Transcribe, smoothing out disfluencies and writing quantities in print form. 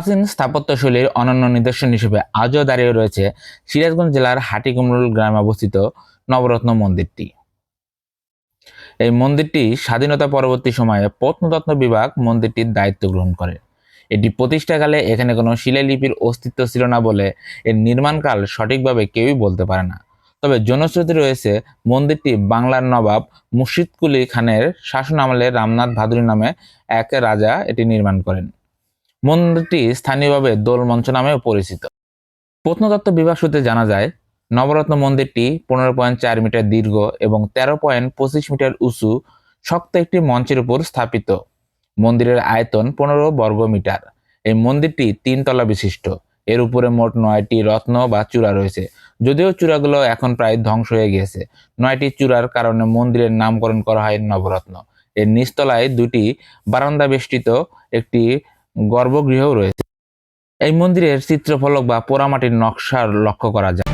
প্রাচীন স্থাপত্যশৈলীর অনন্য নিদর্শন হিসেবে আজও দাঁড়িয়ে রয়েছে সিরাজগঞ্জ জেলার হাটিকুমরুল গ্রামে অবস্থিত নবরত্ন মন্দিরটি। এই মন্দিরটি স্বাধীনতা পরবর্তী সময়ে প্রত্নতত্ত্ব বিভাগ মন্দিরটির দায়িত্ব গ্রহণ করে। এটি প্রতিষ্ঠাকালে এখানে কোনো শিলালিপির অস্তিত্ব ছিল না বলে এর নির্মাণকাল সঠিকভাবে কেউই বলতে পারে না। তবে জনশ্রুতি রয়েছে মন্দিরটি বাংলার নবাব মুর্শিদ কুলি খানের শাসনামলে রামনাথ ভাদুরী নামে এক রাজা এটি নির্মাণ করেন। মন্দিরটি স্থানীয়ভাবে দোল মঞ্চ নামেও পরিচিত। প্রত্নতত্ত্ব বিভাগ সূত্রে জানা যায়, নবরত্ন মন্দিরটি 15.4 মিটার দীর্ঘ এবং 13.25 মিটার উঁচু শক্ত একটি মঞ্চের উপর স্থাপিত। মন্দিরের আয়তন 15 বর্গ মিটার। এই মন্দিরটি 3 তলা বিশিষ্ট। এর উপরে মোট 9টি রত্ন বা চূড়া রয়েছে, যদিও চূড়াগুলো এখন প্রায় ধ্বংস হয়ে গিয়েছে। 9টি চূড়ার কারণে মন্দিরের নামকরণ করা হয় নবরত্ন। এর নিচতলায় 2টি বারান্দা বেষ্টিত একটি গর্ভগৃহ রয়েছে। এই মন্দিরের চিত্রফলক বা পোড়ামাটির নকশা লক্ষ্য করা যায়।